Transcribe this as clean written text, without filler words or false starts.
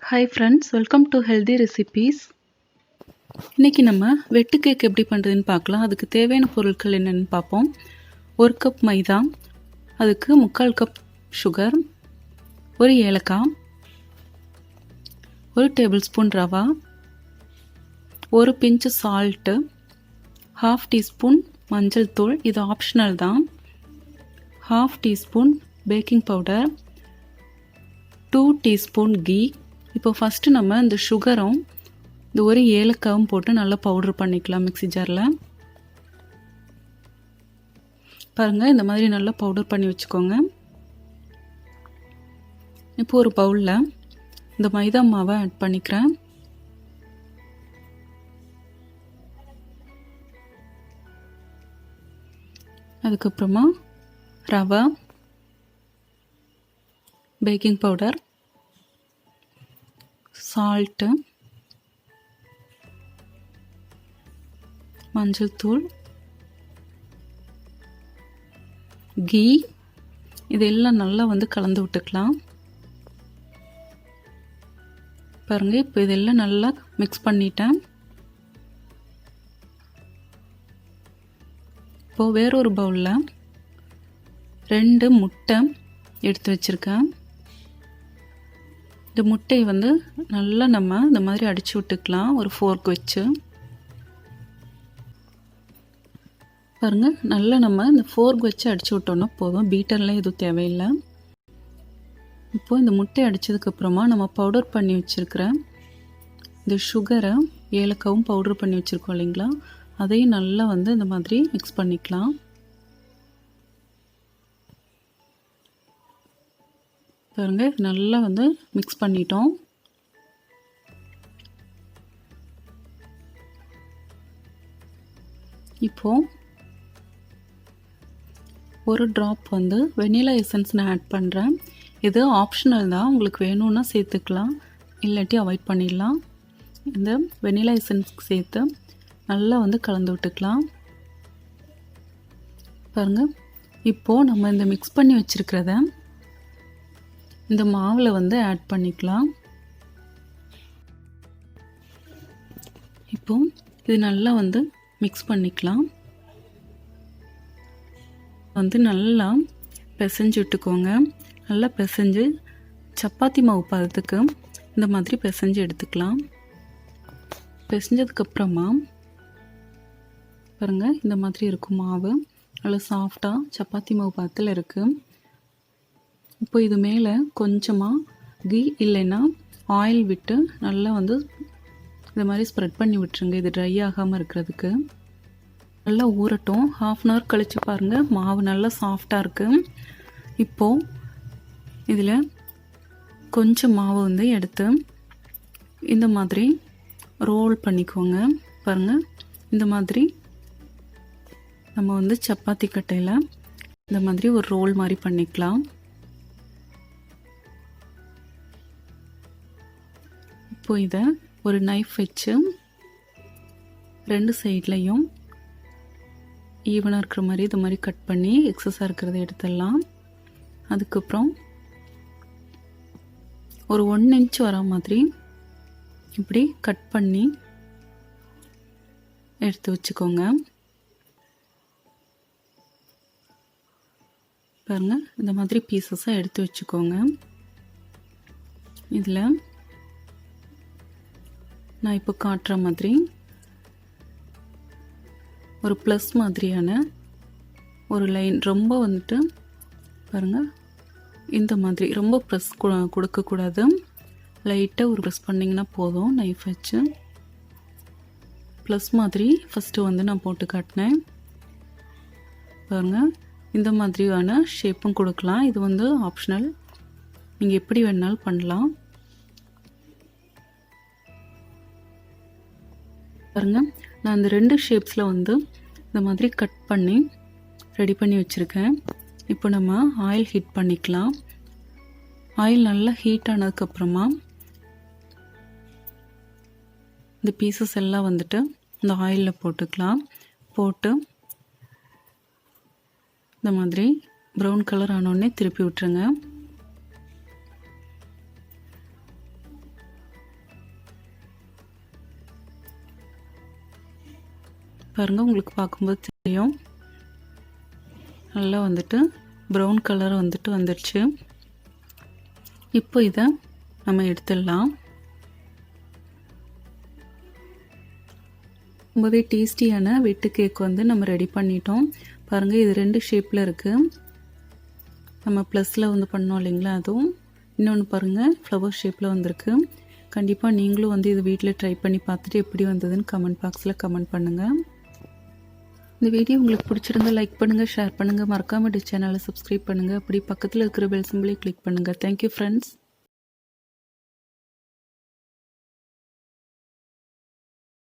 Hi friends, welcome to healthy recipes. இன்றைக்கி நம்ம வெட்டு கேக் எப்படி பண்ணுறதுன்னு பார்க்கலாம். அதுக்கு தேவையான பொருட்கள் என்னென்னு பார்ப்போம். 1 கப் மைதா, அதுக்கு 3/4 கப் சுகர், 1 ஏலக்காய், 1 டேபிள் ஸ்பூன் ரவா, 1 பிஞ்சு சால்ட்டு, 1/2 டீஸ்பூன் மஞ்சள் தூள், இது ஆப்ஷனல் தான், 1/2 teaspoon baking powder, 2 teaspoon ghee. இப்போ ஃபஸ்ட்டு நம்ம இந்த சுகரும் இந்த 1 ஏலக்காவும் போட்டு நல்லா பவுட்ரு பண்ணிக்கலாம் மிக்ஸி ஜாரில். பாருங்கள், இந்த மாதிரி நல்லா பவுடர் பண்ணி வச்சுக்கோங்க. இப்போ ஒரு பவுலில் இந்த மைதா மாவை ஆட் பண்ணிக்கிறேன். அதுக்கப்புறமா ரவை, பேக்கிங் பவுடர், சால்ட்டு, மஞ்சள் தூள், கீ, இதெல்லாம் நல்லா கலந்து விட்டுக்கலாம். பாருங்கள், இப்போ இதெல்லாம் நல்லா மிக்ஸ் பண்ணிட்டேன். இப்போது வேறொரு பவுலில் 2 முட்டை எடுத்து வச்சுருக்கேன். இந்த முட்டையை நல்லா நம்ம இந்த மாதிரி அடித்து விட்டுக்கலாம் ஒரு ஃபோர்க் வச்சு. பாருங்கள், நல்லா நம்ம இந்த ஃபோர்க் வச்சு அடித்து விட்டோன்னா போதும், பீட்டர்லாம் எதுவும் தேவையில்லை. இப்போது இந்த முட்டை அடித்ததுக்கப்புறமா நம்ம பவுடர் பண்ணி வச்சுருக்கிற இந்த சுகரை, ஏலக்காவும் பவுடர் பண்ணி வச்சுருக்கோம் இல்லைங்களா, அதையும் நல்லா இந்த மாதிரி மிக்ஸ் பண்ணிக்கலாம். பாருங்க, நல்லா மிக்ஸ் பண்ணிட்டோம். இப்போ ஒரு ட்ராப் வெனிலா எசன்ஸ் நான் ஆட் பண்ணுறேன். இது ஆப்ஷனல் தான், உங்களுக்கு வேணும்னா சேர்த்துக்கலாம், இல்லாட்டி அவாய்ட் பண்ணிடலாம். இந்த வெனிலா எசன்ஸ் சேர்த்து நல்லா கலந்து விட்டுக்கலாம். பாருங்கள், இப்போது நம்ம இந்த மிக்ஸ் பண்ணி வச்சுருக்கிறத இந்த மாவில் ஆட் பண்ணிக்கலாம். இப்போ இது நல்லா மிக்ஸ் பண்ணிக்கலாம். நல்லா பிசைஞ்சு விட்டுக்கோங்க. நல்லா பிசைஞ்சு சப்பாத்தி மாவு பதத்துக்கு இந்த மாதிரி பிசைஞ்சு எடுத்துக்கலாம். பிசைஞ்சதுக்கப்புறமா பாருங்கள், இந்த மாதிரி இருக்கும் மாவு, நல்லா சாஃப்டாக சப்பாத்தி மாவு பதத்தில் இருக்குது. இப்போ இது மேலே கொஞ்சமாக கீ இல்லைன்னா ஆயில் விட்டு நல்லா இந்த மாதிரி ஸ்ப்ரெட் பண்ணி விட்டுருங்க, இது ட்ரை ஆகாமல் இருக்கிறதுக்கு. நல்லா ஊறட்டும். 1/2 அன் ஹவர் கழித்து பாருங்கள், மாவு நல்லா சாஃப்டாக இருக்குது. இப்போது இதில் கொஞ்சம் மாவு எடுத்து இந்த மாதிரி ரோல் பண்ணிக்கோங்க. பாருங்கள், இந்த மாதிரி நம்ம சப்பாத்தி கட்டையில் இந்த மாதிரி ஒரு ரோல் மாதிரி பண்ணிக்கலாம். இப்போ இதை ஒரு நைஃப் வச்சு 2 சைட்லையும் ஈவனாக இருக்கிற மாதிரி இது மாதிரி கட் பண்ணி எக்ஸஸாக இருக்கிறத எடுத்துடலாம். அதுக்கப்புறம் ஒரு 1 இன்ச் வர மாதிரி இப்படி கட் பண்ணி எடுத்து வச்சுக்கோங்க. பாருங்கள், இந்த மாதிரி பீசஸாக எடுத்து வச்சுக்கோங்க. இதில் நான் இப்போ காட்டுற மாதிரி ஒரு ப்ளஸ் மாதிரியான ஒரு லைன், ரொம்ப பாருங்கள், இந்த மாதிரி ரொம்ப ப்ரெஸ் கொடுக்கக்கூடாது, லைட்டாக ஒரு ப்ரெஸ் பண்ணிங்கன்னா போதும். நைஃப் வச்சு ப்ளஸ் மாதிரி ஃபஸ்ட்டு நான் போட்டு காட்டினேன். பாருங்கள், இந்த மாதிரியான ஷேப்பும் கொடுக்கலாம். இது ஆப்ஷனல், நீங்கள் எப்படி வேணாலும் பண்ணலாம். பாருங்கள், நான் இந்த 2 ஷேப்ஸில் இந்த மாதிரி கட் பண்ணி ரெடி பண்ணி வச்சுருக்கேன். இப்போ நம்ம ஆயில் ஹீட் பண்ணிக்கலாம். ஆயில் நல்லா ஹீட் ஆனதுக்கப்புறமா இந்த பீசஸ் எல்லாம் இந்த ஆயிலில் போட்டுக்கலாம். போட்டு இந்த மாதிரி ப்ரௌன் கலர் ஆனோடனே திருப்பி விட்டுருங்க. பாருங்கள், உங்களுக்கு பார்க்கும்போது தெரியும் நல்லா வந்துட்டு ப்ரௌன் கலர் வந்துட்டு வந்துடுச்சு. இப்போ இதை நம்ம எடுத்துடலாம். ரொம்பவே டேஸ்டியான வெட்டு கேக் வந்து நம்ம ரெடி பண்ணிட்டோம். பாருங்கள், இது 2 ஷேப்பில் இருக்குது. நம்ம ப்ளஸில் வந்து பண்ணோம் இல்லைங்களா, அதுவும் இன்னொன்று பாருங்கள் ஃப்ளவர் ஷேப்பில் வந்திருக்கு. கண்டிப்பாக நீங்களும் வந்து இது வீட்டில் ட்ரை பண்ணி பார்த்துட்டு எப்படி வந்ததுன்னு கமெண்ட் பாக்ஸில் கமெண்ட் பண்ணுங்கள். இந்த வீடியோ உங்களுக்கு பிடிச்சிருந்தா லைக் பண்ணுங்கள், ஷேர் பண்ணுங்கள், மறக்காமல் சேனலை சப்ஸ்கிரைப் பண்ணுங்கள். அப்படி பக்கத்தில் இருக்கிற பெல் சிம்பிளை கிளிக் பண்ணுங்கள். Thank you friends.